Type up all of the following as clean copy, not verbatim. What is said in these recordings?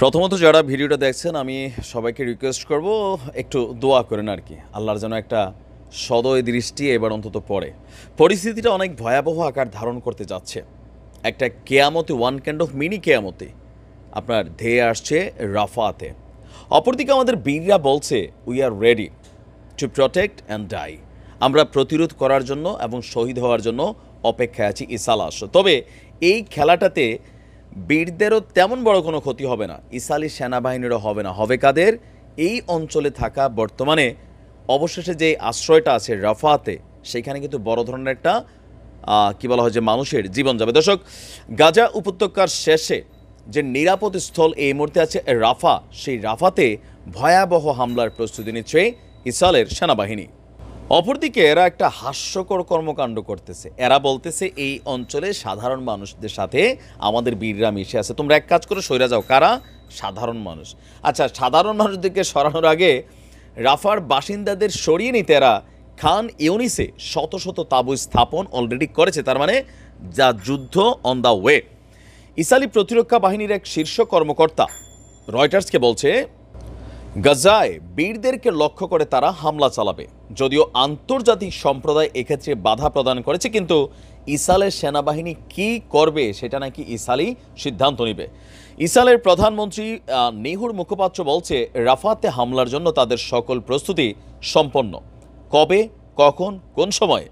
প্রথমত যারা ভিডিওটা দেখছেন আমি সবাইকে রিকোয়েস্ট করব একটু দোয়া করেন আর কি, আল্লাহর যেন একটা সদয় দৃষ্টি এবার অন্তত পড়ে। পরিস্থিতিটা অনেক ভয়াবহ আকার ধারণ করতে যাচ্ছে। একটা কেয়ামতে, ওয়ান কাইন্ড অফ মিনি কেয়ামতে আপনার ধেয়ে আসছে রাফাতে। অপরদিকে আমাদের বীররা বলছে we are ready to protect and die. আমরা প্রতিরোধ করার জন্য এবং শহীদ হওয়ার জন্য অপেক্ষায় আছি ঈসা আসো। তবে এই খেলাটাতে বীরদেরও তেমন বড় কোনো ক্ষতি হবে না, ইসরায়েলি সেনাবাহিনীরও হবে না, হবে কাদের? এই অঞ্চলে থাকা বর্তমানে অবশেষে যে আশ্রয়টা আছে রাফাতে, সেখানে কিন্তু বড় ধরনের একটা কী বলা হয় যে মানুষের জীবন যাবে। দর্শক, গাজা উপত্যকার শেষে যে নিরাপদ স্থল এই মুহূর্তে আছে রাফা, সেই রাফাতে ভয়াবহ হামলার প্রস্তুতি নিচ্ছে ইসরায়েলের সেনাবাহিনী। অপরদিকে এরা একটা হাস্যকর কর্মকাণ্ড করতেছে। এরা বলতেছে এই অঞ্চলে সাধারণ মানুষদের সাথে আমাদের বীররা মিশে আছে, তোমরা এক কাজ করে সইরা যাও। কারা? সাধারণ মানুষ। আচ্ছা, সাধারণ মানুষদেরকে সরানোর আগে রাফার বাসিন্দাদের সরিয়ে নিতে এরা খান ইউনিসে শত শত তাঁবু স্থাপন অলরেডি করেছে। তার মানে যা যুদ্ধ অন দ্য ওয়ে। ইসরায়েলি প্রতিরক্ষা বাহিনীর এক শীর্ষ কর্মকর্তা রয়টার্সকে বলছে গাজায় বীরদেরকে লক্ষ্য করে তারা হামলা চালাবে। যদিও আন্তর্জাতিক সম্প্রদায় এক্ষেত্রে বাধা প্রদান করেছে, কিন্তু ইসরায়েলের সেনাবাহিনী কি করবে সেটা নাকি ইসরায়েলই সিদ্ধান্ত নেবে। ইসরায়েলের প্রধানমন্ত্রী নেহুর মুখপাত্র বলছে রাফাতে হামলার জন্য তাদের সকল প্রস্তুতি সম্পন্ন। কবে, কখন, কোন সময়ে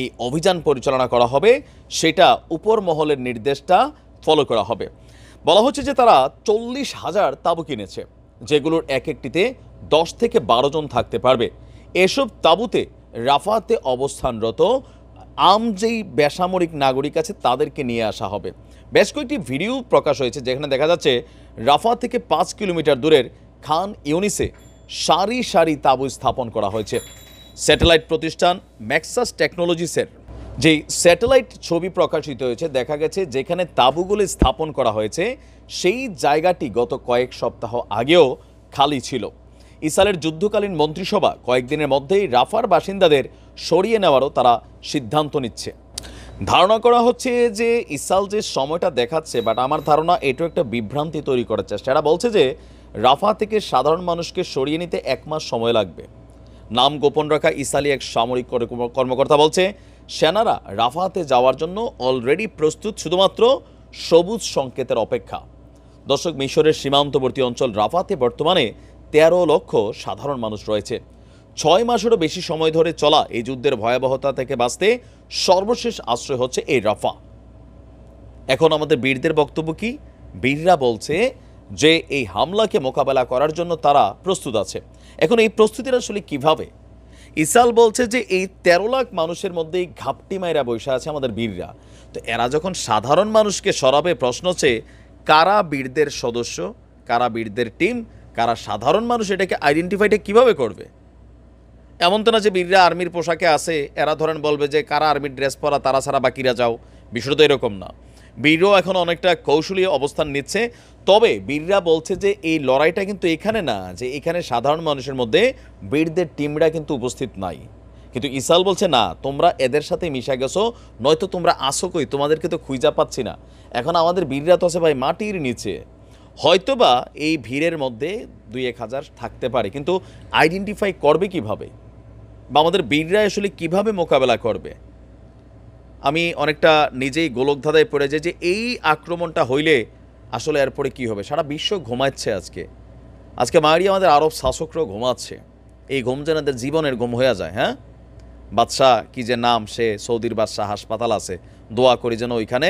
এই অভিযান পরিচালনা করা হবে সেটা উপর মহলের নির্দেশটা ফলো করা হবে। বলা হচ্ছে যে তারা 40,000 তাঁবু কিনেছে, যেগুলোর এক একটিতে 10 থেকে 12 জন থাকতে পারবে। এসব তাঁবুতে রাফাতে অবস্থানরত যেই বেসামরিক নাগরিক আছে তাদেরকে নিয়ে আসা হবে। বেশ কয়েকটি ভিডিও প্রকাশ হয়েছে যেখানে দেখা যাচ্ছে রাফা থেকে 5 কিলোমিটার দূরের খান ইউনিসে সারি সারি তাঁবু স্থাপন করা হয়েছে। স্যাটেলাইট প্রতিষ্ঠান ম্যাক্সাস টেকনোলজিসের যেই স্যাটেলাইট ছবি প্রকাশিত হয়েছে, দেখা গেছে যেখানে তাঁবুগুলি স্থাপন করা হয়েছে সেই জায়গাটি গত কয়েক সপ্তাহ আগেও খালি ছিল। ইসরায়েলের যুদ্ধকালীন মন্ত্রিসভা কয়েকদিনের মধ্যেই রাফার বাসিন্দাদের সরিয়ে নেওয়ারও তারা সিদ্ধান্ত নিচ্ছে। ধারণা করা হচ্ছে যে ইসরায়েল যে সময়টা দেখাচ্ছে, বাট আমার ধারণা এটাও একটা বিভ্রান্তি তৈরি করার চেষ্টা। এরা বলছে যে রাফা থেকে সাধারণ মানুষকে সরিয়ে নিতে 1 মাস সময় লাগবে। নাম গোপন রাখা ইসরায়েলি এক সামরিক কর্মকর্তা বলছে সেনারা রাফাতে যাওয়ার জন্য অলরেডি প্রস্তুত, শুধুমাত্র সবুজ সংকেতের অপেক্ষা। দর্শক, মিশরের সীমান্তবর্তী অঞ্চল রাফাতে বর্তমানে 13 লক্ষ সাধারণ মানুষ রয়েছে। 6 মাসেরও বেশি সময় ধরে চলা এই যুদ্ধের ভয়াবহতা থেকে বাঁচতে সর্বশেষ আশ্রয় হচ্ছে এই রাফা। এখন আমাদের বীরদের বক্তব্য কি? বীররা বলছে যে এই হামলাকে মোকাবেলা করার জন্য তারা প্রস্তুত আছে। এখন এই প্রস্তুতির আসলে কিভাবে? ইসরায়েল বলছে যে এই 13 লাখ মানুষের মধ্যেই ঘাপটি মাইরা বসে আছে আমাদের বীররা। তো এরা যখন সাধারণ মানুষকে সরাবে, প্রশ্ন হচ্ছে কারা বীরদের সদস্য, কারা বীরদের টিম, কারা সাধারণ মানুষ, এটাকে আইডেন্টিফাইটা কিভাবে করবে? এমন তো না যে বীররা আর্মির পোশাকে আছে, এরা ধরেন বলবে যে কারা আর্মির ড্রেস পরা তারা ছাড়া বাকিরা যাও। বিষয়টা তো এরকম না। বীরও এখন অনেকটা কৌশলী অবস্থান নিচ্ছে। তবে বীররা বলছে যে এই লড়াইটা কিন্তু এখানে না, যে এখানে সাধারণ মানুষের মধ্যে বীরদের টিমরা কিন্তু উপস্থিত নাই। কিন্তু ইসরায়েল বলছে না, তোমরা এদের সাথে মিশা গেছো, নয়তো তোমরা আসো কই, তোমাদেরকে তো খুঁজা পাচ্ছি না। এখন আমাদের বীররা তো আছে ভাই মাটির নিচে। হয়তোবা এই ভিড়ের মধ্যে 2-1 হাজার থাকতে পারে, কিন্তু আইডেন্টিফাই করবে কিভাবে, বা আমাদের বীররা আসলে কিভাবে মোকাবেলা করবে? আমি অনেকটা নিজেই গোলকধাঁধায় পড়ে যাই যে এই আক্রমণটা হইলে আসলে এরপরে কি হবে। সারা বিশ্ব ঘুমাচ্ছে আজকে মারি আমাদের আরব শাসকরাও ঘুমাচ্ছে। এই ঘুম যেন এদের জীবনের ঘুম হয়ে যায়। হ্যাঁ, বাদশাহ কি যে নাম, সে সৌদির বাদশাহ, হাসপাতাল আছে, দোয়া করি যেন ওইখানে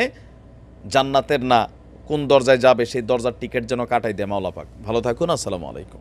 জান্নাতের না কোন দরজায় যাবে সেই দরজার টিকিট যেন কাটাই দেয় মাওলা পাক। ভালো থাকুন, আসসালামু আলাইকুম।